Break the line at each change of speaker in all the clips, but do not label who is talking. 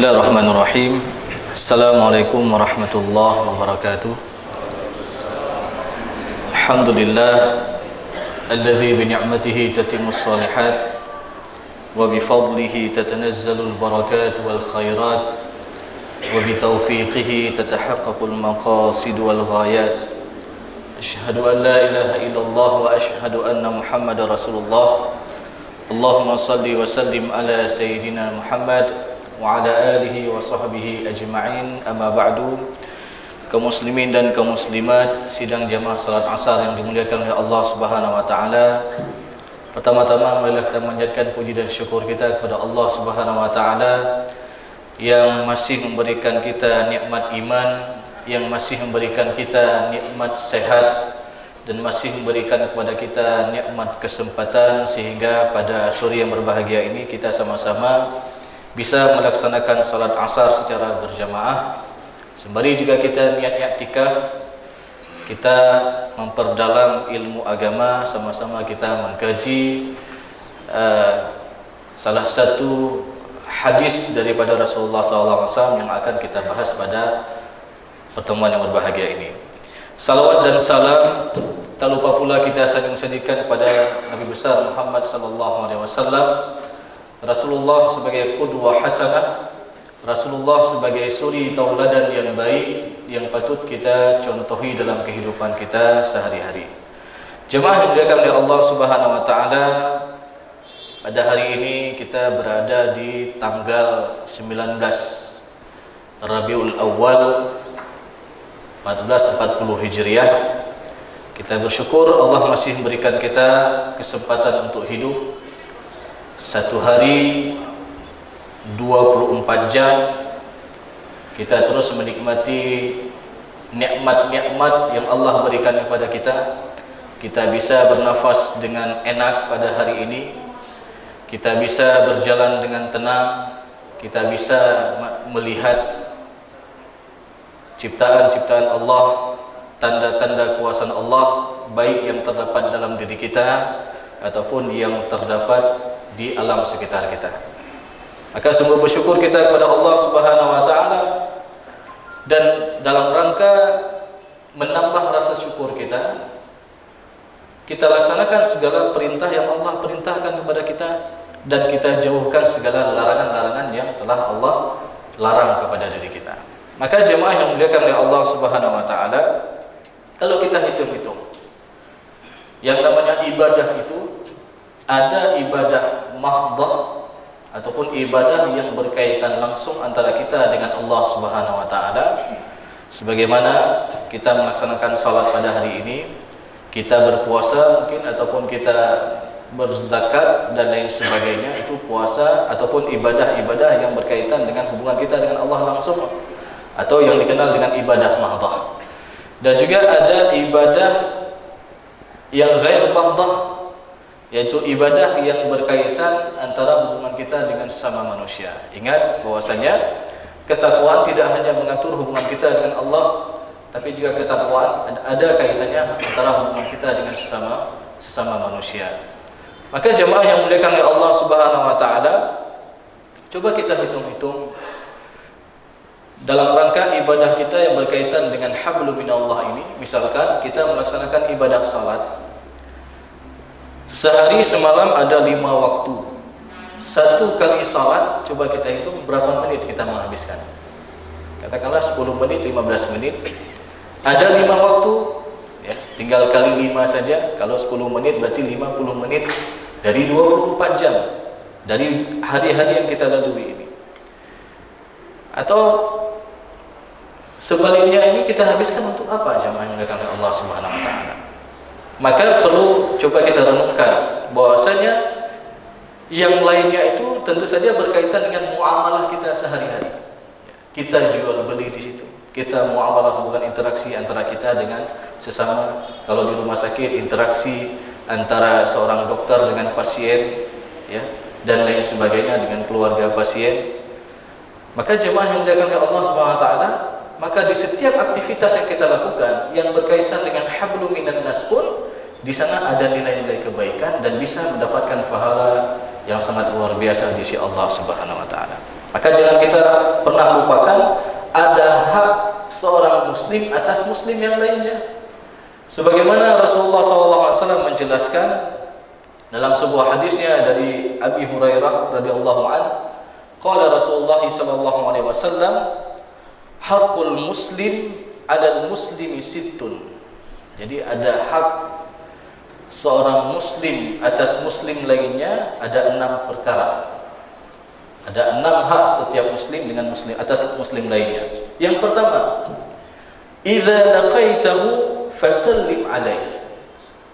Bismillahirrahmanirrahim. Assalamualaikum warahmatullahi wabarakatuh. Alhamdulillah alladzi bi ni'matihi tatimmus shalihat wa bi fadlihi tatanazzalul barakat wal khairat wa bi tawfiqihi tatahaqqaqul maqasid wal ghayat. Asyhadu an la ilaha illallah wa asyhadu anna Muhammadar Rasulullah. Allahumma salli wa sallim ala sayyidina Muhammad wa ala alihi wa sahbihi ajma'in. Amma ba'du. Kaum muslimin dan kaum muslimat sidang jamaah salat asar yang dimuliakan oleh Allah Subhanahu wa taala. Pertama-tama marilah kita manjatkan puji dan syukur kita kepada Allah Subhanahu wa taala yang masih memberikan kita nikmat iman, yang masih memberikan kita nikmat sehat, dan masih memberikan kepada kita nikmat kesempatan sehingga pada sore yang berbahagia ini kita sama-sama bisa melaksanakan salat asar secara berjamaah. Sembari juga kita niat i'tikaf, kita memperdalam ilmu agama, sama-sama kita mengkaji salah satu hadis daripada Rasulullah SAW yang akan kita bahas pada pertemuan yang berbahagia ini. Salawat dan salam tak lupa pula kita sanjung-sanjungkan kepada Nabi besar Muhammad SAW, Rasulullah sebagai qudwah hasanah, Rasulullah sebagai suri tauladan yang baik yang patut kita contohi dalam kehidupan kita sehari-hari. Jemaah yang dimuliakan oleh Allah Subhanahu wa taala, pada hari ini kita berada di tanggal 19 Rabiul Awal 1440 Hijriah. Kita bersyukur Allah masih memberikan kita kesempatan untuk hidup satu hari 24 jam. Kita terus menikmati nikmat-nikmat yang Allah berikan kepada kita. Kita bisa bernafas dengan enak pada hari ini. Kita bisa berjalan dengan tenang. Kita bisa melihat ciptaan-ciptaan Allah, tanda-tanda kuasaan Allah, baik yang terdapat dalam diri kita ataupun yang terdapat di alam sekitar kita. Maka sungguh bersyukur kita kepada Allah Subhanahu wa taala, dan dalam rangka menambah rasa syukur kita, kita laksanakan segala perintah yang Allah perintahkan kepada kita, dan kita jauhkan segala larangan-larangan yang telah Allah larang kepada diri kita. Maka jemaah yang dimuliakan oleh Allah Subhanahu wa taala, kalau kita hitung-hitung, yang namanya ibadah itu ada ibadah mahdhah ataupun ibadah yang berkaitan langsung antara kita dengan Allah Subhanahu wa taala. Sebagaimana kita melaksanakan salat pada hari ini, kita berpuasa mungkin, ataupun kita berzakat dan lain sebagainya, itu puasa ataupun ibadah-ibadah yang berkaitan dengan hubungan kita dengan Allah langsung, atau yang dikenal dengan ibadah mahdhah. Dan juga ada ibadah yang ghair mahdhah, yaitu ibadah yang berkaitan antara hubungan kita dengan sesama manusia. Ingat bahwasanya ketakwaan tidak hanya mengatur hubungan kita dengan Allah, tapi juga ketakwaan ada kaitannya antara hubungan kita dengan sesama manusia. Maka jemaah yang dimuliakan oleh Allah Subhanahu wa taala, coba kita hitung-hitung dalam rangka ibadah kita yang berkaitan dengan hablum minallah ini. Misalkan kita melaksanakan ibadah salat, sehari semalam ada 5 waktu. Satu kali salat, coba kita hitung berapa menit kita menghabiskan. Katakanlah 10 menit, 15 menit. Ada 5 waktu, ya, tinggal kali 5 saja. Kalau 10 menit berarti 50 menit dari 24 jam dari hari-hari yang kita lalui ini. Atau sebaliknya, ini kita habiskan untuk apa jemaah yang dimuliakan oleh Allah Subhanahu wa taala? Maka perlu coba kita renungkan bahwasanya yang lainnya itu tentu saja berkaitan dengan muamalah kita sehari-hari. Kita jual beli di situ. Kita muamalah, hubungan interaksi antara kita dengan sesama. Kalau di rumah sakit, interaksi antara seorang dokter dengan pasien, ya, dan lain sebagainya dengan keluarga pasien. Maka jemaah yang dimuliakan oleh Allah Subhanahu wa taala, maka di setiap aktivitas yang kita lakukan yang berkaitan dengan hablum minan nas pun, di sana ada nilai-nilai kebaikan dan bisa mendapatkan pahala yang sangat luar biasa di sisi Allah Subhanahu wa taala. Maka jangan kita pernah lupakan ada hak seorang muslim atas muslim yang lainnya. Sebagaimana Rasulullah SAW menjelaskan dalam sebuah hadisnya dari Abi Hurairah radhiyallahu anhu, qala Rasulullah sallallahu alaihi wasallam, haqqul muslim 'alal muslimi sittun. Jadi ada hak seorang muslim atas muslim lainnya ada 6 perkara. Ada 6 hak setiap muslim dengan muslim atas muslim lainnya. Yang pertama, idza laqaitahu fasallim alaihi.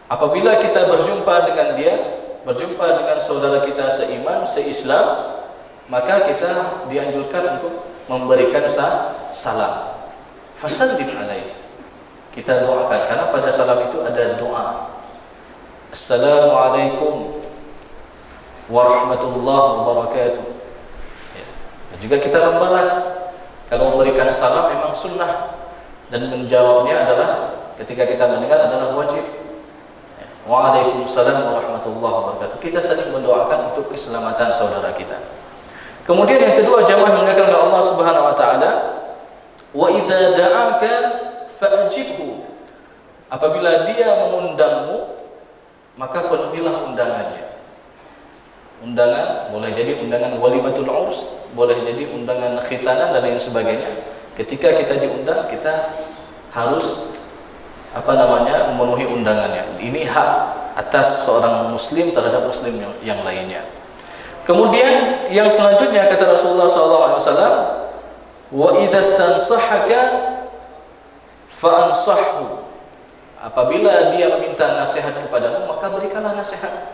Apabila kita berjumpa dengan dia, berjumpa dengan saudara kita seiman, seislam, maka kita dianjurkan untuk memberikan salam. Fasallim alaihi. Kita doakan, karena pada salam itu ada doa. Assalamualaikum warahmatullahi wabarakatuh. Ya. Dan juga kita membalas. Kalau memberikan salam memang sunnah, dan menjawabnya adalah ketika kita mendengar adalah wajib. Ya. Waalaikumsalam warahmatullahi wabarakatuh. Kita saling mendoakan untuk keselamatan saudara kita. Kemudian yang kedua, jamaah yang dimuliakan oleh Allah Subhanahu wa taala, wa idza da'aka fa'jibhu. Apabila dia mengundangmu, maka penuhilah undangannya. Undangan boleh jadi undangan walimatul urs, boleh jadi undangan khitanan dan lain sebagainya. Ketika kita diundang, kita harus memenuhi undangannya. Ini hak atas seorang muslim terhadap muslim yang lainnya. Kemudian yang selanjutnya kata Rasulullah SAW, wa idza stansahaka fa ansahhu. Apabila dia meminta nasihat kepadamu, maka berikanlah nasihat.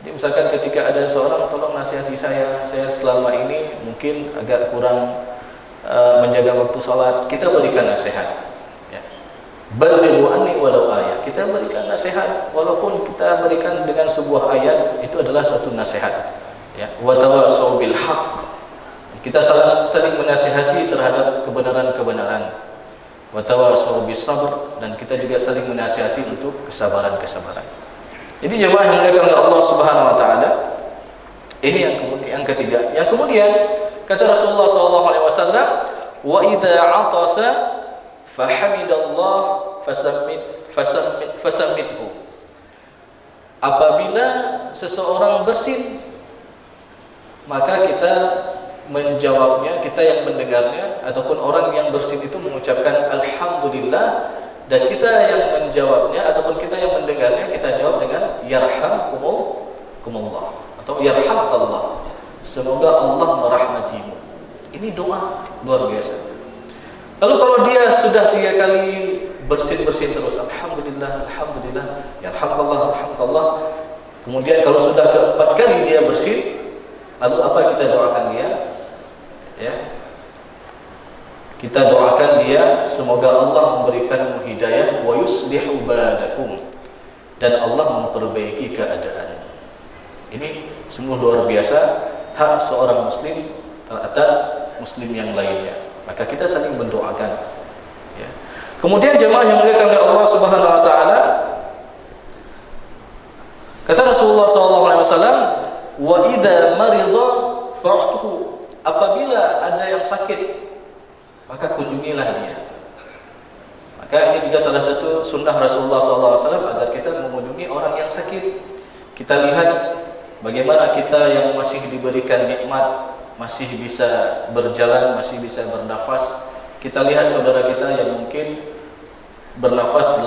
Jadi misalkan ketika ada seorang, tolong nasihati saya selama ini mungkin agak kurang menjaga waktu sholat, kita berikan nasihat. Ya. Balighu anni walau ayat. Kita berikan nasihat, walaupun kita berikan dengan sebuah ayat, itu adalah suatu nasihat. Ya. Wa tawassaw bil haqq. Kita saling menasihati terhadap kebenaran-kebenaran. Wa tawassaw bis sabr, dan kita juga saling menasihati untuk kesabaran-kesabaran. Jadi jemaah yang dimuliakan oleh Allah Subhanahu wa taala, ini yang ketiga. Yang kemudian kata Rasulullah SAW, wa idza 'atasa fahamidallah fasammithu. Apabila seseorang bersin, maka kita menjawabnya, kita yang mendengarnya ataupun orang yang bersin itu mengucapkan alhamdulillah, dan kita yang menjawabnya ataupun kita yang mendengarnya, kita jawab dengan yarhamkumullah atau yarhamkallah, semoga Allah merahmatimu. Ini doa luar biasa. Lalu kalau dia sudah 3 kali bersin terus, alhamdulillah, alhamdulillah, yarhamkallah, yarhamkallah. Kemudian kalau sudah ke-4 kali dia bersin, lalu apa kita doakan dia? Ya. Kita doakan dia, semoga Allah memberikanmu hidayah, wa yuslihu balakum, dan Allah memperbaiki keadaan. Ini sungguh luar biasa hak seorang muslim atas muslim yang lainnya. Maka kita saling mendoakan. Ya. Kemudian jemaah yang dimuliakan oleh Allah Subhanahu wa taala, kata Rasulullah SAW, wa idza marida fa'udhu. Apabila ada yang sakit, maka kunjungilah dia. Maka ini juga salah satu sunnah Rasulullah SAW agar kita mengunjungi orang yang sakit. Kita lihat bagaimana kita yang masih diberikan nikmat, masih bisa berjalan, masih bisa bernafas. Kita lihat saudara kita yang mungkin bernafas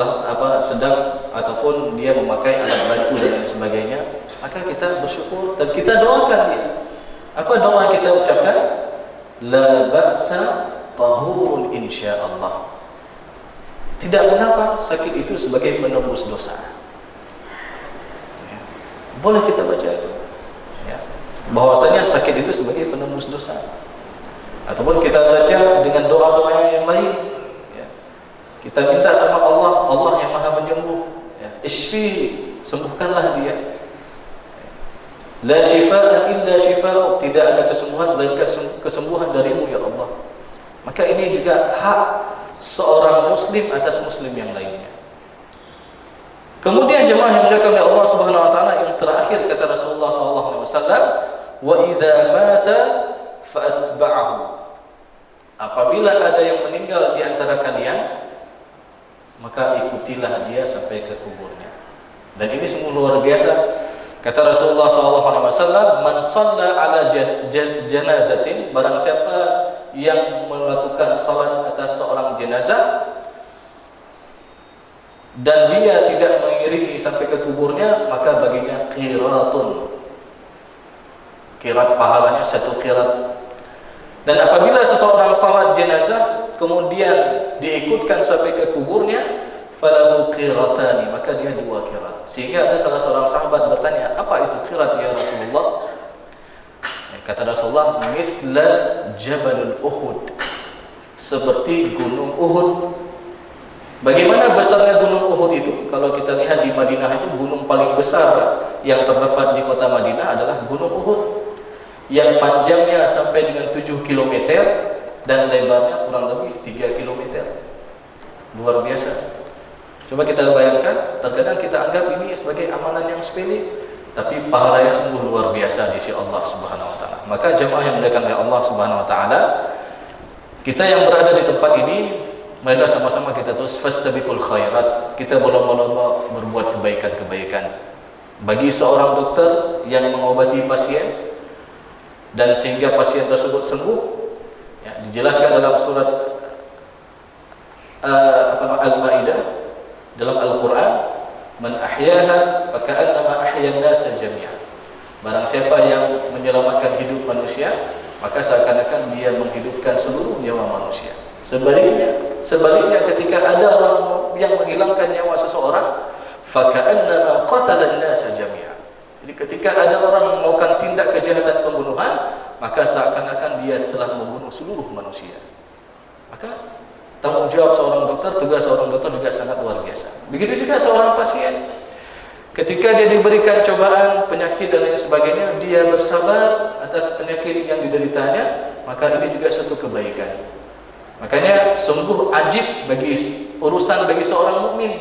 sedang ataupun dia memakai alat bantu dan lain sebagainya, maka kita bersyukur dan kita doakan dia. Apa doa kita ucapkan? La ba'sa tahurun insyaallah. Tidak mengapa, sakit itu sebagai penembus dosa. Ya. Boleh kita baca itu. Ya. Bahwasanya sakit itu sebagai penembus dosa. Ataupun kita baca dengan doa-doa yang lain. Ya. Kita minta sama Allah, Allah yang Maha Penyembuh. Ya. Ishfi, sembuhkanlah dia. La shifaan illa shifa'u, tidak ada kesembuhan melainkan kesembuhan darimu ya Allah. Maka ini juga hak seorang muslim atas muslim yang lainnya. Kemudian jemaah yang dimuliakan oleh Allah Subhanahu wa taala, yang terakhir kata Rasulullah SAW, wa idza mata fa'atba'ahu. apabila ada yang meninggal di antara kalian, maka ikutilah dia sampai ke kuburnya. Dan ini semua luar biasa. Kata Rasulullah SAW, man shalla ala janazatin, barang siapa yang melakukan salat atas seorang jenazah dan dia tidak mengiringi sampai ke kuburnya, maka baginya qiratun. Qirat pahalanya 1 qirat. Dan apabila seseorang salat jenazah kemudian diikutkan sampai ke kuburnya, falahu qiratani, maka dia 2 qirat. Sehingga ada salah seorang sahabat bertanya, apa itu qirat ya Rasulullah? Kata Rasulullah, misla Jabalul Uhud, seperti gunung Uhud. Bagaimana besarnya gunung Uhud itu? Kalau kita lihat di Madinah itu, gunung paling besar yang terdapat di kota Madinah adalah gunung Uhud, yang panjangnya sampai dengan 7 km dan lebarnya kurang lebih 3 km. Luar biasa. Coba kita bayangkan, terkadang kita anggap ini sebagai amalan yang sepele, tapi pahalanya sungguh luar biasa di sisi Allah Subhanahu wa taala. Maka jemaah yang dimuliakan oleh Allah Subhanahu wa taala, kita yang berada di tempat ini, marilah sama-sama kita terus fastabiqul khairat. Kita berlomba-lomba berbuat kebaikan-kebaikan. Bagi seorang dokter yang mengobati pasien dan sehingga pasien tersebut sembuh, ya, dijelaskan dalam surat Al-Maidah dalam Al-Quran, man ahyaha faka'annama ahyan nasa jami'an. Barang siapa yang menyelamatkan hidup manusia, maka seakan-akan dia menghidupkan seluruh nyawa manusia. Sebaliknya ketika ada orang yang menghilangkan nyawa seseorang, faka'annama qatala nasa jami'an. Jadi ketika ada orang melakukan tindak kejahatan pembunuhan, maka seakan-akan dia telah membunuh seluruh manusia. Maka tanggung jawab seorang dokter, tugas seorang dokter juga sangat luar biasa. Begitu juga seorang pasien. Ketika dia diberikan cobaan, penyakit dan lain sebagainya, dia bersabar atas penyakit yang dideritanya, maka ini juga satu kebaikan. Makanya sungguh ajib bagi urusan bagi seorang mukmin.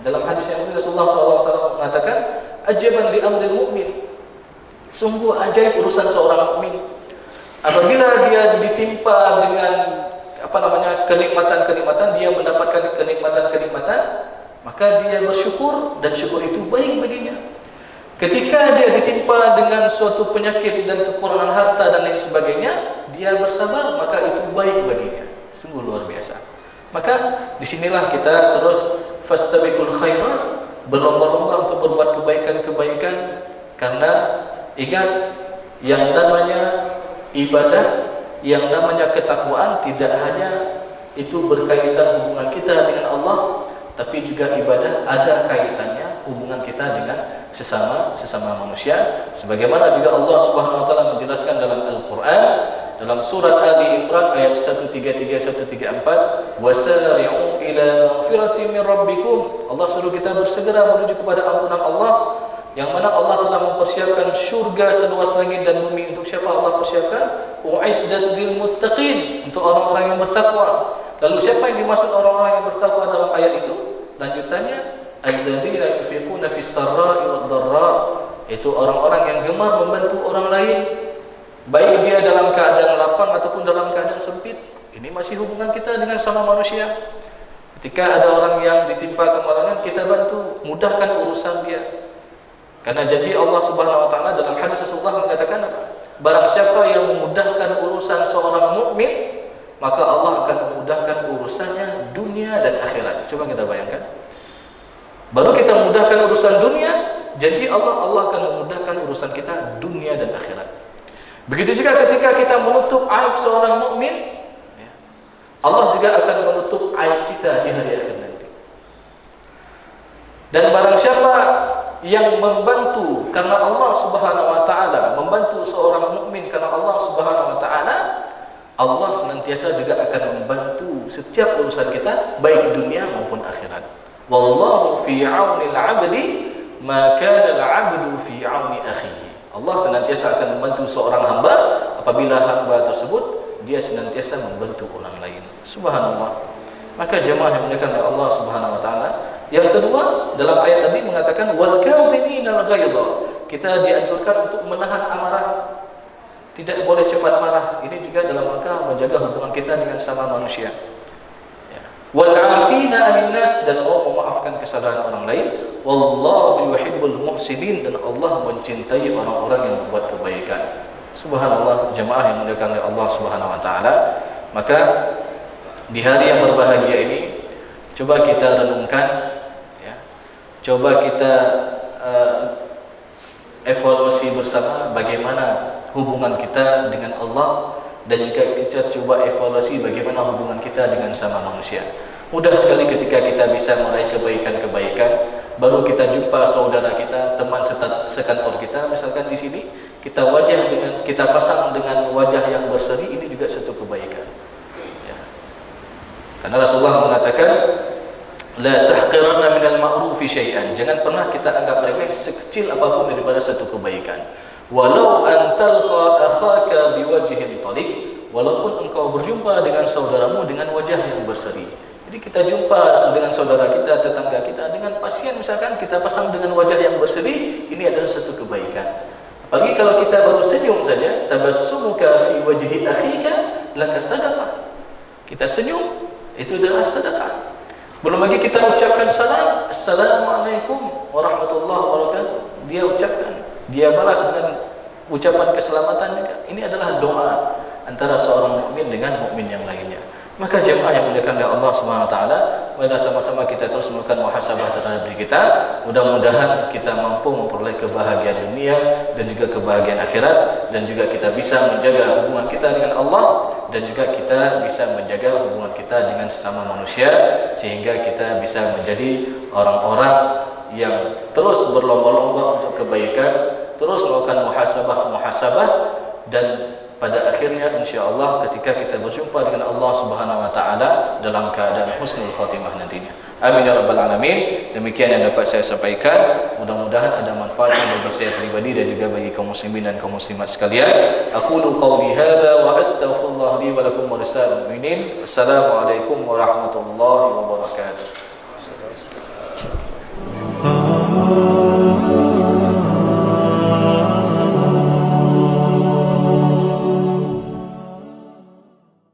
Dalam hadis yang Rasulullah SAW mengatakan, ajaban li amril mukmin. Sungguh ajaib urusan seorang mukmin. Apabila dia ditimpa dengan kenikmatan-kenikmatan, dia mendapatkan kenikmatan-kenikmatan, maka dia bersyukur dan syukur itu baik baginya. Ketika dia ditimpa dengan suatu penyakit dan kekurangan harta dan lain sebagainya, dia bersabar, maka itu baik baginya. Sungguh luar biasa. Maka disinilah kita terus fastabiqul khairat, berlomba-lomba untuk berbuat kebaikan-kebaikan, karena ingat yang namanya ibadah, yang namanya ketakwaan tidak hanya itu berkaitan hubungan kita dengan Allah, tapi juga ibadah ada kaitannya hubungan kita dengan sesama manusia. Sebagaimana juga Allah Subhanahu wa taala menjelaskan dalam Al-Qur'an, dalam surat Ali Imran ayat 133-134, wasari'u ila maghfiratin min rabbikum. Allah suruh kita bersegera menuju kepada ampunan Allah, yang mana Allah telah mempersiapkan syurga seluas langit dan bumi. Untuk siapa Allah persiapkan? U'iddat lil muttaqin, untuk orang-orang yang bertakwa. Lalu siapa yang dimaksud orang-orang yang bertakwa dalam ayat itu? Lanjutannya, alladzina yunfiquna fis sarra'i wad dharra, itu orang-orang yang gemar membantu orang lain, baik dia dalam keadaan lapang ataupun dalam keadaan sempit. Ini masih hubungan kita dengan sama manusia. Ketika ada orang yang ditimpa kemalangan, kita bantu, mudahkan urusan dia. Karena janji Allah Subhanahu wa taala dalam hadis Rasulullah mengatakan apa? Barang siapa yang memudahkan urusan seorang mukmin, maka Allah akan memudahkan urusannya dunia dan akhirat. Coba kita bayangkan. Baru kita memudahkan urusan dunia, janji Allah akan memudahkan urusan kita dunia dan akhirat. Begitu juga ketika kita menutup aib seorang mukmin, Allah juga akan menutup aib kita di hari akhir nanti. Dan barang siapa yang membantu karena Allah Subhanahu wa taala, membantu seorang mukmin karena Allah Subhanahu wa taala, Allah senantiasa juga akan membantu setiap urusan kita, baik dunia maupun akhirat. Wallahu fi 'auni al-'abdi ma kana al-'abdu fi 'auni akhihi. Allah senantiasa akan membantu seorang hamba apabila hamba tersebut dia senantiasa membantu orang lain. Subhanallah. Maka jemaah yang dimuliakan oleh Allah Subhanahu wa taala, yang kedua dalam ayat tadi mengatakan wal kadhiminal ghaidha, kita dianjurkan untuk menahan amarah. tidak boleh cepat marah. Ini juga dalam rangka menjaga hubungan kita dengan sama manusia. Wal 'afina 'anil nas, dan mau memaafkan kesalahan orang lain. Wallahu yuhibbul muhsinin, dan Allah mencintai orang-orang yang berbuat kebaikan. Subhanallah, jemaah yang dimuliakan oleh Allah Subhanahu wa taala. Maka di hari yang berbahagia ini coba kita renungkan, ya. Coba kita evaluasi bersama bagaimana hubungan kita dengan Allah, dan juga kita coba evaluasi bagaimana hubungan kita dengan sama manusia. Mudah sekali ketika kita bisa meraih kebaikan-kebaikan, baru kita jumpa saudara kita, teman sekantor kita, misalkan di sini, kita pasang dengan wajah yang berseri, ini juga satu kebaikan. Ya. Karena Rasulullah mengatakan, la tahqiranna minal ma'rufi syai'an. Jangan pernah kita anggap remeh sekecil apapun daripada satu kebaikan. Walau an talqa akhaka biwajhin taliq, walaupun engkau berjumpa dengan saudaramu dengan wajah yang berseri. Jadi kita jumpa dengan saudara kita, tetangga kita, dengan pasien misalkan, kita pasang dengan wajah yang berseri, ini adalah satu kebaikan. Apalagi kalau kita baru senyum saja, tabassumuka fi wajhi akhika laka sadaqah. Kita senyum, itu adalah sedekah. Belum lagi kita ucapkan salam, assalamualaikum warahmatullahi wabarakatuh. Dia ucapkan, dia balas dengan ucapan keselamatan juga. Ini adalah doa antara seorang mukmin dengan mukmin yang lainnya. Maka jemaah yang dimuliakan oleh Allah Subhanahu wa taala, marilah sama-sama kita terus melakukan muhasabah terhadap diri kita. Mudah-mudahan kita mampu memperoleh kebahagiaan dunia dan juga kebahagiaan akhirat, dan juga kita bisa menjaga hubungan kita dengan Allah, dan juga kita bisa menjaga hubungan kita dengan sesama manusia, sehingga kita bisa menjadi orang-orang yang terus berlomba-lomba untuk kebaikan, terus melakukan muhasabah, dan pada akhirnya insya-Allah ketika kita berjumpa dengan Allah Subhanahu wa taala dalam keadaan husnul khatimah nantinya. Amin ya rabbal alamin. Demikian yang dapat saya sampaikan. Mudah-mudahan ada manfaatnya bagi saya pribadi dan juga bagi kaum muslimin dan kaum muslimat sekalian. Aqulu qawli hadza wa astaghfirullah li wa lakum wa lisal mu'minin. Assalamualaikum warahmatullahi wabarakatuh.